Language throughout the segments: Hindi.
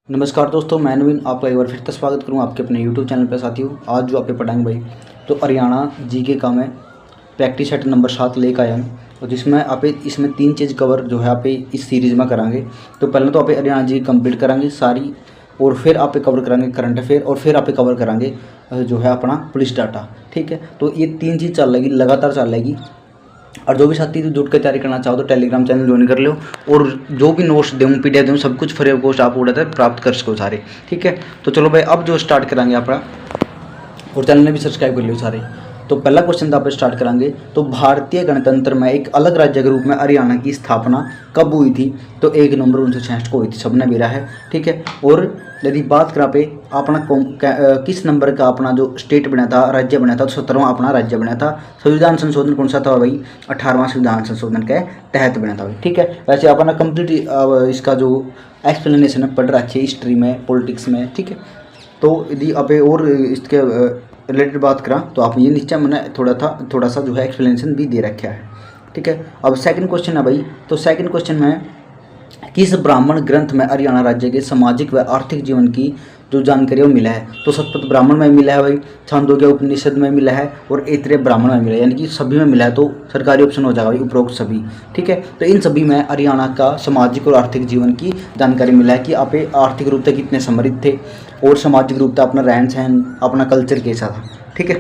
नमस्कार दोस्तों, मैं नवीन आपका एक बार फिर से स्वागत करूँ आपके अपने YouTube चैनल पर। साथियों, आज जो आप पे पढ़ाएंगे भाई तो हरियाणा जीके का मैं प्रैक्टिस सेट नंबर 7 लेकर आया हूँ, और जिसमें आप इसमें 3 चीज़ कवर जो है आप इस सीरीज़ में करांगे। तो पहले तो आप हरियाणा जी कंप्लीट करांगे सारी, और फिर आप कवर करांगे करंट अफेयर, और फिर आप कवर करांगे जो है अपना पुलिस डाटा। ठीक है, तो ये 3 चीज़ चलेगी, लगातार चलेगी। और जो भी साथी जुट कर तैयारी करना चाहो तो टेलीग्राम चैनल ज्वाइन कर लो, और जो भी नोट्स दूँ PDF दूँ सब कुछ फ्री ऑफ कॉस्ट आप उड़ाते प्राप्त कर सको सारे। ठीक है, तो चलो भाई अब जो स्टार्ट करांगे अपना, और चैनल ने भी सब्सक्राइब कर लियो सारे। तो पहला क्वेश्चन तो आप स्टार्ट करांगे। तो भारतीय गणतंत्र में एक अलग राज्य के रूप में हरियाणा की स्थापना कब हुई थी? तो 1 नवंबर 1966 को हुई थी, सबने मेरा है। ठीक है, और यदि बात करा पे अपना किस नंबर का अपना जो स्टेट बना था, राज्य बना था, तो 17वां अपना राज्य बना था। संविधान संशोधन कौन सा था भाई? 18वां संविधान संशोधन के तहत बना था भाई। ठीक है, वैसे अपना कंप्लीट इसका जो एक्सप्लेनेशन है पढ़ रखी है हिस्ट्री में, पॉलिटिक्स में। ठीक है, तो यदि आप और इसके रिलेटेड बात करा तो आप ये नीचे मैंने थोड़ा सा जो है एक्सप्लेनेशन भी दे रखा है। ठीक है, अब सेकंड क्वेश्चन है भाई। तो सेकंड क्वेश्चन में किस ब्राह्मण ग्रंथ में हरियाणा राज्य के सामाजिक व आर्थिक जीवन की जो जानकारी वो मिला है? तो शतपथ ब्राह्मण में मिला है भाई, छांदोग्य उपनिषद में मिला है, और ऐतरेय ब्राह्मण में मिला है, यानी कि सभी में मिला है। तो सरकारी ऑप्शन हो जाएगा भाई उपरोक्त सभी। ठीक है, तो इन सभी में हरियाणा का सामाजिक और आर्थिक जीवन की जानकारी मिला है कि आप आर्थिक रूप से कितने समृद्ध थे, और सामाजिक रूप से अपना रहन सहन, अपना कल्चर कैसा था। ठीक है,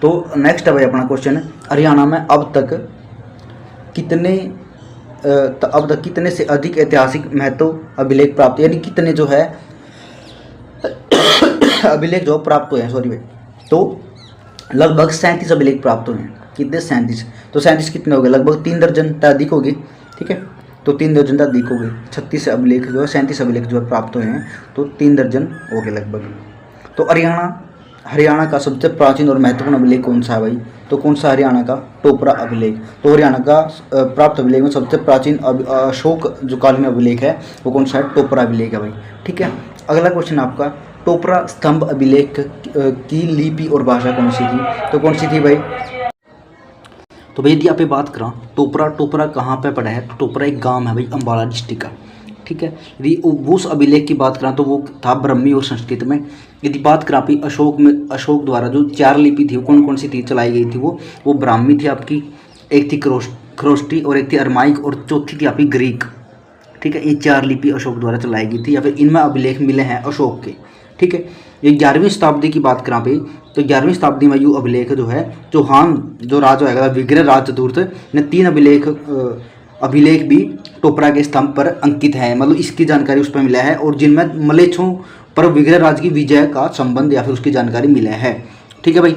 तो नेक्स्ट है भाई अपना क्वेश्चन, हरियाणा में अब तक कितने से अधिक ऐतिहासिक महत्व अभिलेख प्राप्त, यानी कितने जो है अभिलेख जो प्राप्त हुए हैं, सॉरी भाई। तो लगभग 37 अभिलेख प्राप्त हुए हैं। कितने? 37। तो 37 कितने हो गए? लगभग 3 दर्जन से अधिक हो गए। ठीक है, तो 3 दर्जन से अधिक हो गए। 36 अभिलेख जो है, 37 अभिलेख जो है प्राप्त हुए हैं, तो 3 दर्जन हो गए लगभग। तो हरियाणा का सबसे प्राचीन और महत्वपूर्ण अभिलेख कौन सा है भाई? तो कौन सा? हरियाणा का टोपरा अभिलेख। तो हरियाणा का प्राप्त अभिलेख में सबसे प्राचीन अशोक जो कालीन अभिलेख है वो कौन सा है? टोपरा अभिलेख है भाई। ठीक है, अगला क्वेश्चन आपका, टोपरा स्तंभ अभिलेख की लिपि और भाषा कौन सी थी? तो कौन सी थी भाई? तो भाई यदि आप बात करें टोपरा कहाँ पे पड़ा है? तो टोपरा एक गाँव है भाई, अम्बाला डिस्ट्रिक्ट का। ठीक है, यदि उस अभिलेख की बात करें तो वो था ब्रह्मी और संस्कृत में। यदि बात करें आपकी अशोक द्वारा जो 4 लिपि थी, कौन कौन सी थी चलाई गई थी? वो ब्राह्मी थी आपकी, एक थी खरोष्टी, और एक थी अरमाइक, और चौथी थी आपकी ग्रीक। ठीक है, ये 4 लिपि अशोक द्वारा चलाई गई थी, या फिर इनमें अभिलेख मिले हैं अशोक के। ठीक है, ये 11वीं शताब्दी की बात करें पे, तो 11वीं शताब्दी में यू अभिलेख जो है, चौहान जो राजा होगा विग्रह राज चतुर्थ ने 3 अभिलेख भी टोपरा के स्तंभ पर अंकित है, मतलब इसकी जानकारी उस पर मिला है, और जिनमें मलेच्छों पर विग्रह राज की विजय का संबंध या फिर उसकी जानकारी मिला है। ठीक है भाई,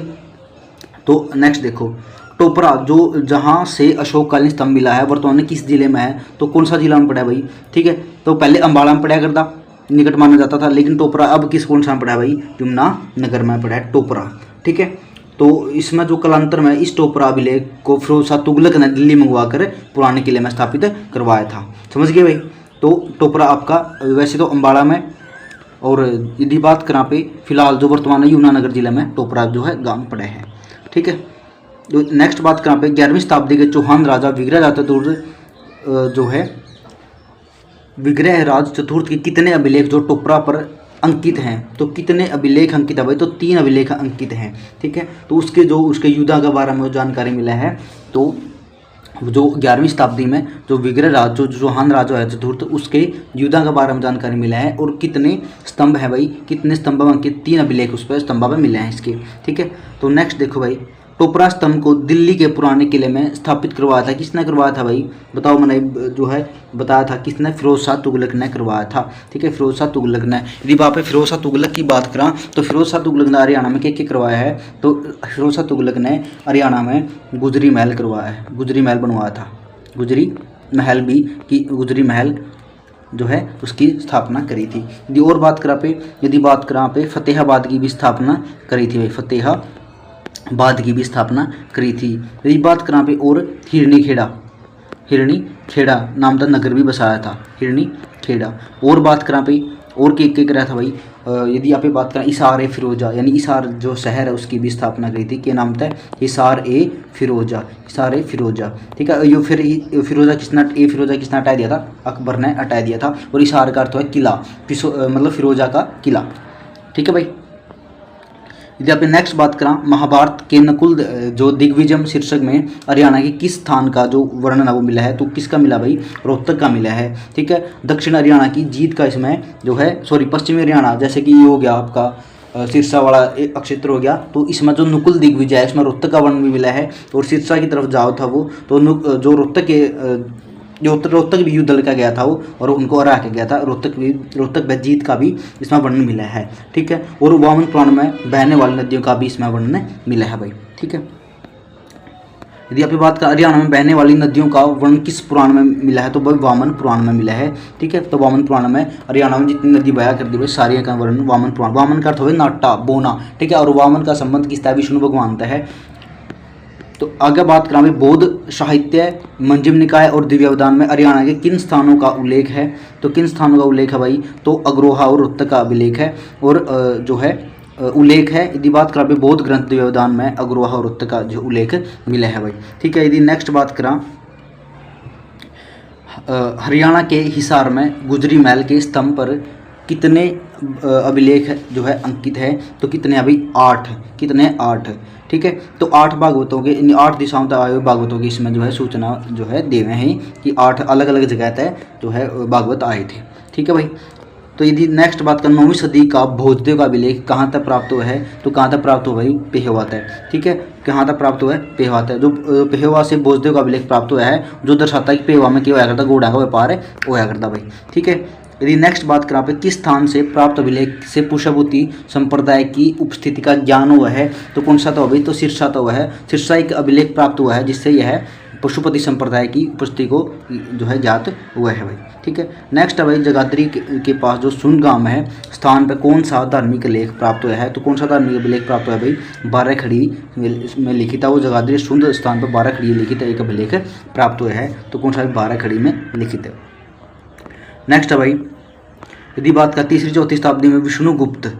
तो नेक्स्ट देखो, टोपरा जो जहाँ से अशोककालीन स्तंभ मिला है वर्तमान में किस जिले में है? तो कौन सा जिला में पड़ा है भाई? ठीक है, तो पहले अम्बाला में पड़ा करता, निकट माना जाता था, लेकिन टोपरा अब कौन सा में पड़ा है भाई? यमुनानगर में पड़ा है टोपरा। ठीक है, तो इसमें जो कालांतर में इस टोपरा अभिलेख को फिरोज शाह तुगलक ने दिल्ली मंगवा कर पुराने किले में स्थापित करवाया था। समझ गए भाई? तो टोपरा आपका वैसे तो अम्बाड़ा में, और यदि बात करें पे फिलहाल जो वर्तमान में यमुनानगर जिले में टोपरा जो है गांव पड़े हैं। ठीक है, तो नेक्स्ट बात करें पे 11वीं शताब्दी के चौहान राजा विग्रह राज चतुर्थ जो है विग्रह राज चतुर्थ के कितने अभिलेख जो टोपरा पर अंकित हैं? तो कितने अभिलेख अंकित है भाई? तो 3 अभिलेख अंकित हैं। ठीक है, तो उसके युद्धा के बारे में जानकारी मिला है। तो जो 11वीं शताब्दी में जो विग्रह राज जो चौहान राजा है चतुर्थ, उसके युद्धा के बारे में जानकारी मिला है, और कितने स्तंभ है भाई? कितने स्तंभ अंकित? 3 अभिलेख उस पर स्तंभ में मिले हैं इसके। ठीक है, तो नेक्स्ट देखो भाई, टोपरा स्तंभ को दिल्ली के पुराने किले में स्थापित करवाया था, किसने करवाया था भाई? बताओ, मैंने जो है बताया था किसने? फिरोज शाह तुगलक ने करवाया था। ठीक है, फिरोज शाह तुगलक ने। यदि वहाँ पे फिरोज शाह तुगलक की बात करें तो फिरोज शाह तुगलक ने हरियाणा में क्या करवाया है? तो फिरोज शाह तुगलक ने हरियाणा में गुजरी महल करवाया है, गुजरी महल बनवाया था। गुजरी महल जो है उसकी स्थापना करी थी। यदि और बात करा पे फतेहाबाद की भी स्थापना करी थी भाई, फतेहाबाद की भी स्थापना करी थी। यदि बात करा पे और हिरनी खेड़ा नाम का नगर भी बसाया था, हिरनी खेड़ा। और बात करा पे और के कराया था भाई। यदि आप ये बात करें हिसार ए फिरोजा, यानी हिसार जो शहर है उसकी भी स्थापना करी थी। क्या नाम था? हिसार ए फिरोजा, हिसार ए फिरोजा। ठीक है, ये फिर फिरोजा किसने हटा दिया था? अकबर ने हटा दिया था। और हिसार का अर्थ है किला, मतलब फिरोजा का किला। ठीक है भाई। यदि आप नेक्स्ट बात करें, महाभारत के नकुल जो दिग्विजय शीर्षक में हरियाणा के किस स्थान का जो वर्णन है वो मिला है? तो किसका मिला भाई? रोहतक का मिला है। ठीक है, दक्षिण हरियाणा की जीत का इसमें जो है, सॉरी पश्चिमी हरियाणा, जैसे कि ये हो गया आपका सिरसा वाला एक क्षेत्र हो गया, तो इसमें जो नुकुल दिग्विजय है इसमें रोहतक का वर्णन भी मिला है। और सिरसा की तरफ जाओ था वो, तो जो रोहतक के रोहतक भी युद्ध लड़का गया था वो, और उनको हरा के गया था। रोहतक में जीत का भी इसमें वर्णन मिला है। ठीक है, और वामन पुराण में बहने वाली नदियों का भी इसमें वर्णन मिला है भाई। ठीक है, यदि आप बात करें हरियाणा में बहने वाली नदियों का वर्णन किस पुराण में मिला है? तो भाई वामन पुराण में मिला है। ठीक है, तो वामन पुराण में हरियाणा में जितनी नदी बया करती है सारी का वर्णन वामन पुराण। वामन का अर्थ हो नाटा बोना। ठीक है, और वामन का संबंध किसका है? विष्णु भगवान का है। तो आगे बात करें बौद्ध साहित्य, मंजिम निकाय और दिव्यावदान में हरियाणा के किन स्थानों का उल्लेख है? तो किन स्थानों का उल्लेख है भाई? तो अग्रोहा और रोहतक का अभिलेख है, और जो है उल्लेख है। यदि बात करें बौद्ध ग्रंथ दिव्यावदान में अग्रोहा और रोहतक का जो उल्लेख मिला है भाई। ठीक है, यदि नेक्स्ट बात करें हरियाणा के हिसार में गुजरी महल के स्तंभ पर कितने अभिलेख जो है अंकित है? तो कितने अभी? 8। कितने? 8। ठीक है, तो 8 भागवतों के, इन 8 दिशाओं तक आए हुए भागवतों की इसमें जो है सूचना जो है दे हुए हैं कि 8 अलग अलग जगह तक जो है भागवत आए थे। ठीक है भाई। तो यदि नेक्स्ट बात करें 9वीं सदी का भोजदेव का अभिलेख कहाँ तक प्राप्त हुआ है? तो कहाँ तक प्राप्त हुआ भाई? पेहवा तक। ठीक है, कहाँ तक प्राप्त हुआ है? पेहवा तक। जो पेहवा से भोजदेव का अभिलेख प्राप्त हुआ है, जो दर्शाता है कि पेहवा में क्या होया करता? घोड़ा का व्यापार है होया करता भाई। ठीक है, यदि नेक्स्ट बात करें पे किस स्थान से प्राप्त अभिलेख से पुष्पभूति संप्रदाय की उपस्थिति का ज्ञान हुआ है? तो कौन सा तो भाई? तो सिरसा तो हुआ है। सिरसा एक अभिलेख प्राप्त हुआ है जिससे यह पशुपति संप्रदाय की उपस्थिति को जो है ज्ञात हुआ है भाई। ठीक है, नेक्स्ट है भाई जगाधरी के पास जो सुन गांव है स्थान पर कौन सा धार्मिक लेख प्राप्त हुआ है? तो कौन सा धार्मिक अभिलेख प्राप्त हुआ है भाई? 12 खड़ी में लिखित है वो जगाधरी सुंद स्थान पर 12 खड़ी लिखित एक अभिलेख प्राप्त हुआ है। तो कौन सा? 12 खड़ी में लिखित है। नेक्स्ट है भाई, यदि बात करें 3री-4वीं शताब्दी में विष्णुगुप्त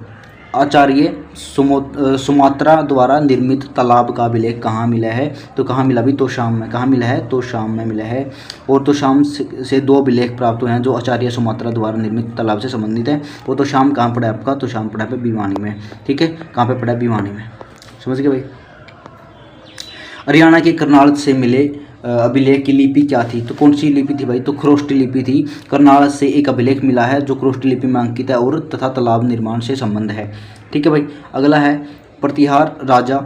आचार्य सुमात्रा द्वारा निर्मित तालाब का अभिलेख कहाँ मिला है? तो कहाँ मिला भी? तोशाम में। कहाँ मिला है? तोशाम में मिला है। और तोशाम से 2 अभिलेख प्राप्त हुए हैं जो आचार्य सुमात्रा द्वारा निर्मित तालाब से संबंधित है। वो तोशाम कहाँ पड़ा है आपका? तोशाम पड़ा है भिवानी में। ठीक है, कहाँ पे पड़ा है? भिवानी में। समझ गए भाई। हरियाणा के करनाल से मिले अभिलेख की लिपि क्या थी? तो कौन सी लिपि थी भाई? तो खरोष्टी लिपि थी। करनाल से एक अभिलेख मिला है जो खरोष्टी लिपि में अंकित है और तथा तालाब निर्माण से संबंध है। ठीक है भाई। अगला है प्रतिहार राजा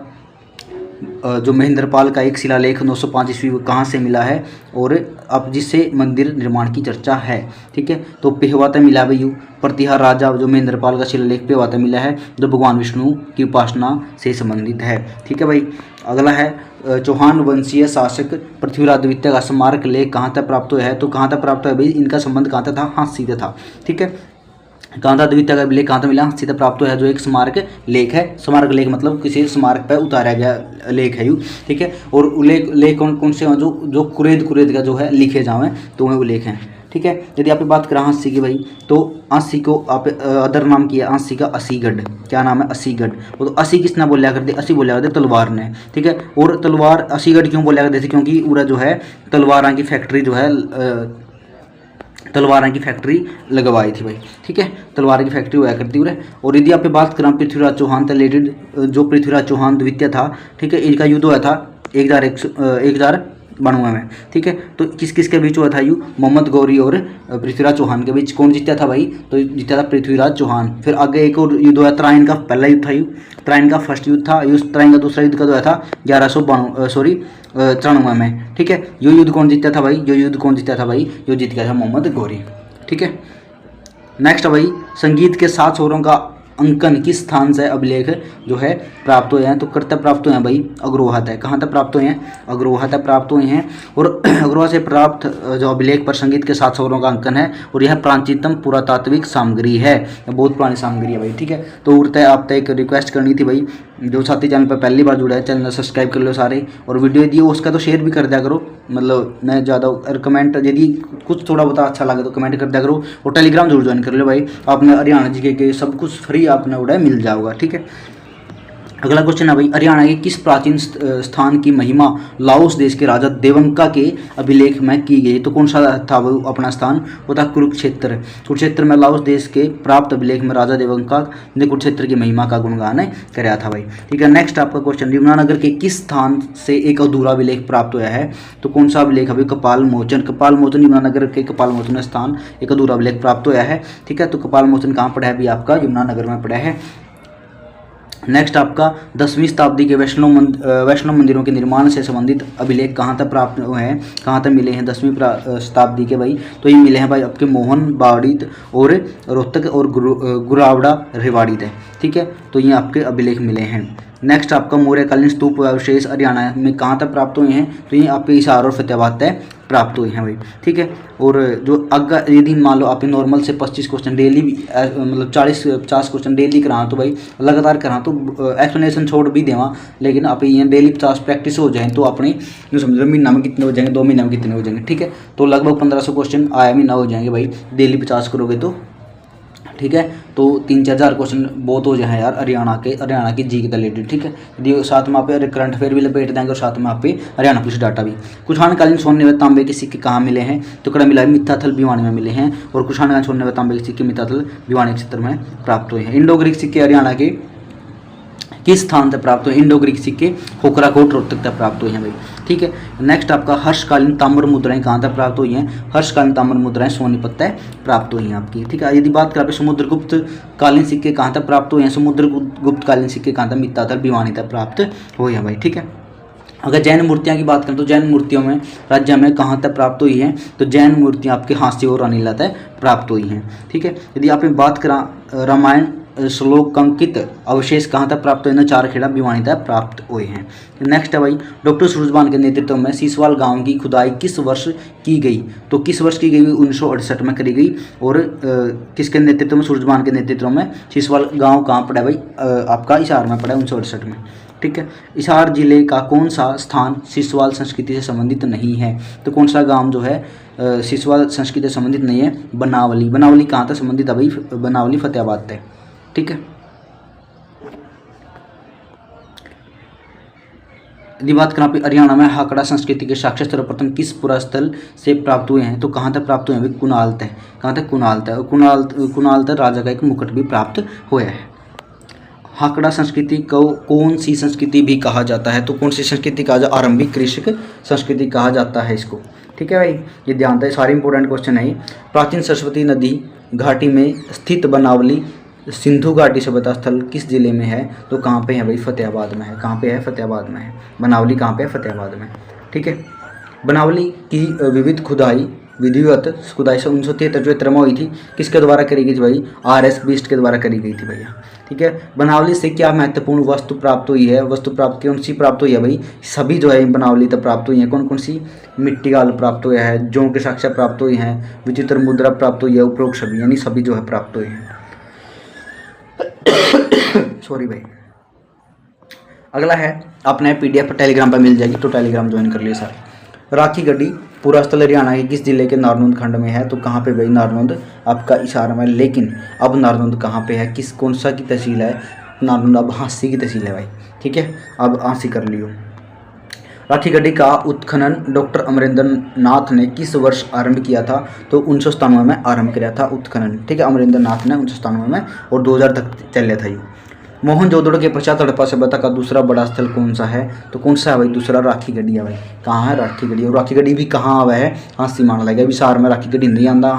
जो महेंद्रपाल का एक शिलालेख 905 ईस्वी कहाँ से मिला है और अब जिससे मंदिर निर्माण की चर्चा है। ठीक है, तो पेहवाता मिला भाई। प्रतिहार राजा जो महेंद्रपाल का शिलालेख पेहवाता मिला है जो भगवान विष्णु की उपासना से संबंधित है। ठीक है भाई। अगला है चौहान वंशीय शासक पृथ्वीराज द्वितीय का स्मारक लेख कहाँ तक प्राप्त हुआ है? तो कहाँ तक प्राप्त हुआ है भाई? इनका संबंध कहाँ तक था? हाँ, सीधे था। ठीक है, कहाँ था? द्वितीय का अभिलेख कहाँ तक मिला? सीधे प्राप्त हुआ है जो एक स्मारक लेख है। स्मारक लेख मतलब किसी स्मारक पर उतारा गया लेख है यू। ठीक है, और लेख कौन से जो कुरेद का जो है लिखे जावे तो वो लेख हैं। ठीक है, यदि आप बात करें हांसी की भाई, तो हांसी को आप अदर नाम किया हांसी का असीगढ़। क्या नाम है? असीगढ़। वो तो असी किसने बोलिया करते? असी बोलिया करते तलवार ने। ठीक है, और तलवार असीगढ़ क्यों बोलिया करते थे? क्योंकि पूरा जो है तलवार की फैक्ट्री जो है तलवार की फैक्ट्री लगवाई थी भाई। ठीक है, तलवार की फैक्ट्री हुआ करती है। और यदि आप बात करें पृथ्वीराज चौहान से रिलेटेड, जो पृथ्वीराज चौहान द्वितीय था, ठीक है, इनका युद्ध हुआ था 1092 में। ठीक है, तो किस किस के बीच हुआ था? मोहम्मद गौरी और पृथ्वीराज चौहान के बीच। कौन जीता था भाई? तो जीता था पृथ्वीराज चौहान। फिर आगे एक और युद्ध हुआ त्राइन का पहला युद्ध था। त्राइन का फर्स्ट युद्ध था। त्राइन का दूसरा युद्ध कब हुआ था? 1193 में। ठीक है, यो युद्ध कौन जीता था भाई? यो युद्ध कौन जीता था भाई? यो जीत गया था मोहम्मद गौरी। ठीक है, नेक्स्ट भाई संगीत के 7 स्वरों का अंकन किस स्थान से अभिलेख जो है प्राप्त हुए हैं? तो कर्तव्य प्राप्त हुए हैं भाई अग्रोहा तक। कहाँ तक प्राप्त हुए हैं? अग्रोहा तक प्राप्त हुए हैं। और अग्रोहा से प्राप्त जो अभिलेख पर संगीत के 7 स्वरों का अंकन है और यह प्राचीनतम पुरातात्विक सामग्री है, बहुत पुरानी सामग्री है भाई। ठीक है, तो उड़ता है आप एक रिक्वेस्ट करनी थी भाई, जो साथी चैनल पर पहली बार जुड़ा है चैनल सब्सक्राइब कर लो सारे, और वीडियो दिए उसका तो शेयर भी कर दिया करो मतलब मैं ज़्यादा कमेंट यदि कुछ थोड़ा बहुत अच्छा लगे तो कमेंट कर दिया करो, और टेलीग्राम जरूर ज्वाइन कर लो भाई, आपने हरियाणा जी के सब कुछ फ्री आपने उड़ा मिल जाएगा, ठीक है। अगला क्वेश्चन है भाई, हरियाणा के किस प्राचीन स्थान की महिमा लाओस देश के राजा देवंका के अभिलेख में की गई? तो कौन सा था वो अपना स्थान? वो था कुरुक्षेत्र। कुरुक्षेत्र में लाओस देश के प्राप्त अभिलेख में राजा देवंका ने कुरुक्षेत्र की महिमा का गुणगान कराया था भाई, ठीक है। नेक्स्ट आपका क्वेश्चन, यमुनानगर के किस स्थान से एक अधूरा अभिलेख प्राप्त हुआ है? तो कौन सा अभिलेख अभी? कपाल मोचन। कपाल मोचन, यमुनानगर के कपाल मोचन स्थान एक अधूरा अभिलेख प्राप्त हुआ है, ठीक है। तो कपाल मोचन कहाँ पड़ा है अभी? आपका यमुनानगर में पड़ा है। नेक्स्ट आपका 10वीं शताब्दी के वैष्णव मंदिरों के निर्माण से संबंधित अभिलेख कहाँ तक प्राप्त हुए हैं, कहाँ तक मिले हैं 10वीं शताब्दी के भाई? तो ये मिले हैं भाई आपके मोहन बाड़ीत और रोहतक और गुरावड़ा रेवाड़ी थे, ठीक है। तो ये आपके अभिलेख मिले हैं। नेक्स्ट आपका मौर्यकालीन स्तूप अवशेष हरियाणा में कहाँ तक प्राप्त हुए हैं? तो ये आपके हिसार और फतेहाबाद तक प्राप्त हुए हैं भाई, ठीक है। और जो अगर यदि मान लो आप नॉर्मल से 25 क्वेश्चन डेली मतलब 40-50 क्वेश्चन डेली करा तो भाई लगातार करा तो एक्सप्लेनेशन छोड़ भी देवा, लेकिन आप ये डेली 50 प्रैक्टिस हो जाए तो अपने जो समझ लो महीना में कितने हो जाएंगे, 2 महीने में कितने हो जाएंगे, ठीक है। तो लगभग 1500 क्वेश्चन आया महीना हो जाएंगे भाई, डेली 50 करोगे तो, ठीक है। तो 3-4 हज़ार क्वेश्चन बहुत हो जाए यार हरियाणा की जी के रिलेटेड, ठीक है। यदि साथ में आप करंट अफेयर भी लपेट देंगे और साथ में आप हरियाणा पुलिस डाटा भी। कुषाणकालीन सोने व तांबे के सिक्के कहाँ मिले हैं? तो कड़ा मिला है मिथ्याथल भिवानी में मिले हैं, और कुषाणकालीन सोने व तांबे के सिक्के मिथ्याथल भिवानी क्षेत्र में प्राप्त हुए हैं। इंडो ग्रीक सिक्के हरियाणा के किस स्थान तक प्राप्त हुए? इंडो ग्रीक सिक्के खोखराकोट रोहतक तक प्राप्त हुए हैं भाई, ठीक है। नेक्स्ट आपका हर्षकालीन ताम्र मुद्राएं कहाँ तक प्राप्त हुई हैं? हर्षकालीन ताम्र मुद्राएं सोनीपत तक प्राप्त हुई हैं आपकी, ठीक है। यदि बात करें समुद्रगुप्त कालीन सिक्के कहाँ तक प्राप्त हुए हैं? समुद्रगुप्त कालीन सिक्के कहाँ तक? मित्ताथल भिवानी तक प्राप्त हुए हैं भाई, ठीक है। अगर जैन मूर्तियाँ की बात करें तो जैन मूर्तियों में राज्य में कहाँ तक प्राप्त हुई हैं? तो जैन मूर्तियाँ आपके हास्य और अनिला तक प्राप्त हुई हैं, ठीक है। यदि आप बात करें रामायण श्लोकांकित अवशेष कहाँ तक प्राप्त हुए हैं? चारखेड़ा भिवानी तक प्राप्त हुए हैं। नेक्स्ट है भाई, डॉक्टर सूरजबान के नेतृत्व में सीसवाल गांव की खुदाई किस वर्ष की गई? तो किस वर्ष की गई? 1968 में करी गई। और किसके नेतृत्व में? सूरजबान के नेतृत्व में। सीसवाल गांव कहाँ पड़ा भाई? आपका हिसार में पड़ा है 1968 में, ठीक है। हिसार जिले का कौन सा स्थान सीसवाल संस्कृति से संबंधित नहीं है? तो कौन सा गांव जो है सीसवाल संस्कृति से संबंधित नहीं है? बनावली। बनावली कहाँ तक संबंधित है भाई? बनावली फतेहाबाद तक, ठीक है। यदि बात करें हरियाणा में हाकड़ा संस्कृति के साक्ष्य सर्वप्रथम किस पुरास्थल से प्राप्त हुए हैं? तो कहाँ तक प्राप्त हुए हैं? कुणाल तक। कहाँ तक? कुणाल तक। और कुणाल तक राजा का एक मुकुट भी प्राप्त हुआ है। हाकड़ा संस्कृति को कौन सी संस्कृति भी कहा जाता है? तो कौन सी संस्कृति कहा जाता है? आरंभिक कृषक संस्कृति कहा जाता है इसको, ठीक है भाई। ये ध्यान दें, सारे इंपॉर्टेंट क्वेश्चन है। प्राचीन सरस्वती नदी घाटी में स्थित बनावली सिंधु घाटी सभ्यता स्थल किस जिले में है? तो कहाँ पे है भाई? फतेहाबाद में है। कहाँ पे है? फतेहाबाद में है। बनावली कहाँ पे है? फतेहाबाद में, ठीक है। बनावली की विविध खुदाई विधिवत खुदाई से 1973 में हुई थी। किसके द्वारा करी गई थी भाई? RS बिस्ट के द्वारा करी गई थी भैया, ठीक है। बनावली से क्या महत्वपूर्ण वस्तु प्राप्त हुई है? वस्तु प्राप्त कौन सी प्राप्त हुई है भाई? सभी जो है बनावली तक प्राप्त हुई है। कौन कौन सी? मिट्टी का हल प्राप्त हुआ है, जौ के साक्ष्य प्राप्त हुई हैं, विचित्र मुद्रा प्राप्त हुई है, उपरोक्त सभी यानी सभी जो है प्राप्त हुए हैं। सॉरी भाई। अगला है अपने PDF टेलीग्राम पर मिल जाएगी, तो टेलीग्राम ज्वाइन कर लिए सारे। राखी गढ़ी पूरा स्थल हरियाणा के किस जिले के नारनौंद खंड में है? तो कहाँ पे भाई? नारनौंद आपका हिसार में। लेकिन अब नारनौंद कहाँ पे है? कौन सा की तहसील है? नारनौंद अब हाँसी की तहसील है भाई, ठीक है। अब हाँसी कर लियो। राखी गढ़ी का उत्खनन डॉक्टर अमरेंद्र नाथ ने किस वर्ष आरंभ किया था? तो 1997 में आरंभ किया था उत्खनन, ठीक है। अमरेंद्र नाथ ने 1997 में, और 2000 तक चले था ये। मोहनजोदड़ो के पश्चात हड़प्पा सभ्यता का दूसरा बड़ा स्थल कौन सा है? तो कौन सा है भाई? दूसरा राखी गढ़ी है भाई। कहाँ है? राखी गढ़ी। और राखी गढ़ी भी कहाँ आवा है? हाँसी मान लगे। अभी हिसार में राखी गढ़ी नहीं आंदा,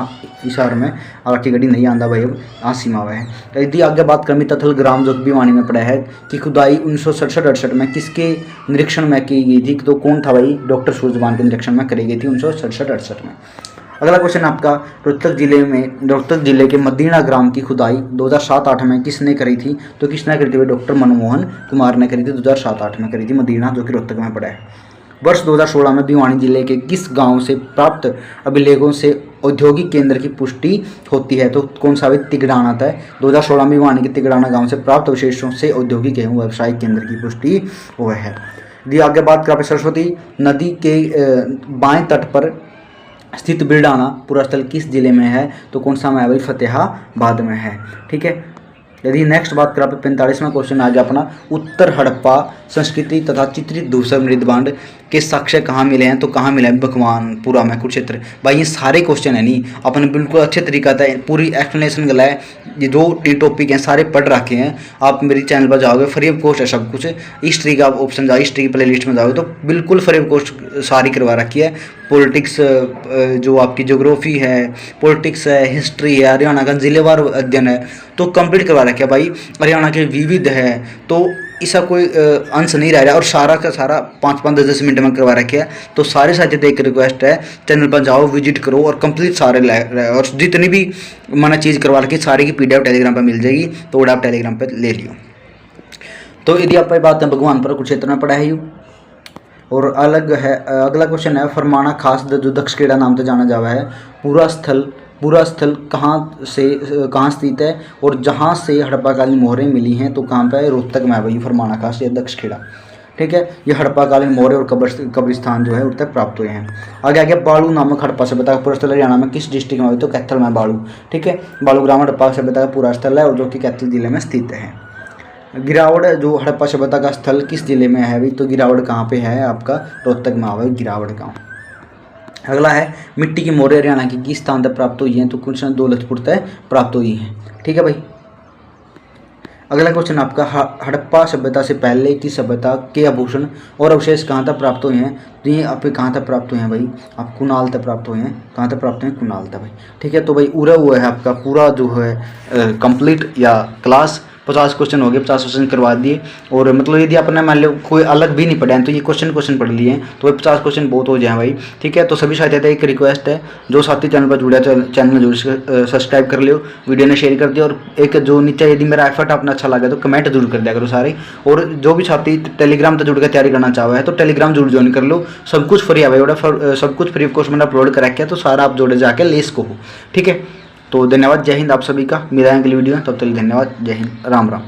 हिसार में राखी गढ़ी नहीं आंदा भाई, अब हाँसी में आवा है। यदि आगे बात करें तथल ग्राम जो भिवानी में पड़ा है कि खुदाई 1967-68 में किसके निरीक्षण में की गई थी? तो कौन था भाई? डॉक्टर सूरजबान के निरीक्षण में करी गई थी 1967-68 में। अगला क्वेश्चन आपका, रोहतक जिले के मदीना ग्राम की खुदाई 2007-08 में किसने करी थी? तो किसने करी थी? डॉक्टर मनमोहन कुमार ने करी थी, 2007-08 में करी थी, मदीना जो कि रोहतक में पड़ा है। वर्ष 2016 में भिवानी जिले के किस गांव से प्राप्त अभिलेखों से औद्योगिक केंद्र की पुष्टि होती है? तो कौन सा भी? तिगड़ाना था। 2016 में भिवानी के तिगड़ाना गाँव से प्राप्त अवशेषों से औद्योगिक एवं व्यावसायिक केंद्र की पुष्टि हुआ है। यदि आगे बात करें सरस्वती नदी के बाएं तट पर स्थित बिरडाना पूरा स्थल किस जिले में है, तो कौन सा में है भाई, फतेहाबाद में है। ठीक है। यदि नेक्स्ट बात करें 45वां क्वेश्चन आ गया अपना, उत्तर हड़प्पा संस्कृति तथा चित्रित धूसर मृदबांड के साक्ष्य कहाँ मिले हैं, तो कहाँ मिले हैं, भगवानपुरा में कुरुक्षेत्र। भाई ये सारे क्वेश्चन है नहीं अपने बिल्कुल अच्छे तरीका था, पूरी एक्सप्लेनेशन गला है, ये जो टॉपिक हैं सारे पढ़ रखे हैं। आप मेरे चैनल पर जाओगे फ्री ऑफ कॉस्ट है सब कुछ, हिस्ट्री का ऑप्शन जाओ, हिस्ट्री की प्ले लिस्ट में जाओगे तो बिल्कुल फ्री ऑफ कॉस्ट सारी करवा रखी है। पॉलिटिक्स जो आपकी ज्योग्राफी है, पॉलिटिक्स है, हिस्ट्री है, हरियाणा का जिलेवार अध्ययन है, तो कंप्लीट करवा रखा है भाई। हरियाणा के विविध है, तो इसका कोई अंश नहीं रह रहा और सारा का सारा 5-5, 10-10 मिनट में करवा रखे है। तो सारे साथी एक रिक्वेस्ट है, चैनल पर जाओ, विजिट करो और कंप्लीट सारे और जितनी भी मैंने चीज़ करवा रखी सारी की PDF टेलीग्राम पर मिल जाएगी, तो वो आप टेलीग्राम पर ले लियो। तो यदि आप बात है भगवान पर कुरुक्षेत्र में पढ़ा है। और अलग है अगला क्वेश्चन है, फरमाना खास जो दक्षखेड़ा नाम से जाना जावा है, पूरा स्थल कहाँ स्थित है, और जहाँ से हड़प्पाकालीन मोहरें मिली हैं तो कहाँ पे, रोहतक में है भाई फरमाना खास या दक्षखेड़ा। ठीक है। ये हड़प्पाकालीन मोहरें और कब्रिस्तान जो है उत्तर प्राप्त हुए हैं। आगे बाड़ू नामक हड़प्पा सभ्यता का पूरा स्थल हरियाणा में किस डिस्ट्रिक्ट में, तो कैथल में बाड़ू। ठीक है। बाड़ू ग्राम हड़प्पा सभ्यता का पूरा स्थल है और जो कि कैथल जिले में स्थित है। गिरावड़ जो हड़प्पा सभ्यता का स्थल किस जिले में है भाई, तो गिरावड़ कहाँ पे है आपका, रोहतक में आवा गिरावड़ गाँव। अगला है, मिट्टी की मोहरें हरियाणा की किस स्थान तक प्राप्त हुई हैं, तो क्वेश्चन दौलतपुर तक प्राप्त हुई हैं। ठीक है भाई। अगला क्वेश्चन आपका, हड़प्पा सभ्यता से पहले की सभ्यता के आभूषण और अवशेष कहाँ तक प्राप्त हुए हैं, तो ये आप कहाँ तक प्राप्त हुए हैं भाई, आप कुनाल तक प्राप्त हुए हैं। कहाँ तक प्राप्त हुए हैं, कुनाल तक भाई। ठीक है। तो भाई उड़ा हुआ है आपका पूरा जो है कंप्लीट या क्लास 50 क्वेश्चन हो गए, 50 क्वेश्चन करवा दिए। और मतलब यदि आपने मान लो कोई अलग भी नहीं पढ़ा है तो ये क्वेश्चन पढ़ लिए हैं, तो 50 क्वेश्चन बहुत हो जाए भाई। ठीक है। तो सभी साथी एक रिक्वेस्ट है, जो साथी चैनल पर जुड़ा चैनल जरूर सब्सक्राइब कर लियो, वीडियो ने शेयर कर दिया, और एक जो नीचे यदि मेरा एफर्ट अपना अच्छा लगा तो कमेंट जरूर कर दिया करो सारे। और जो भी साथी टेलीग्राम पर जुड़ कर तैयारी करना चाहो है तो टेलीग्राम जरूर ज्वाइन कर लो, सब कुछ फ्री है भाई, सब कुछ फ्री ऑफ कॉस्ट मैंने अपलोड कर रखा है, तो सारा आप जोड़े जाके ले इसको हो। ठीक है। तो धन्यवाद, जय हिंद आप सभी का। मिला है अगली वीडियो, तब तक धन्यवाद, जय हिंद, राम राम।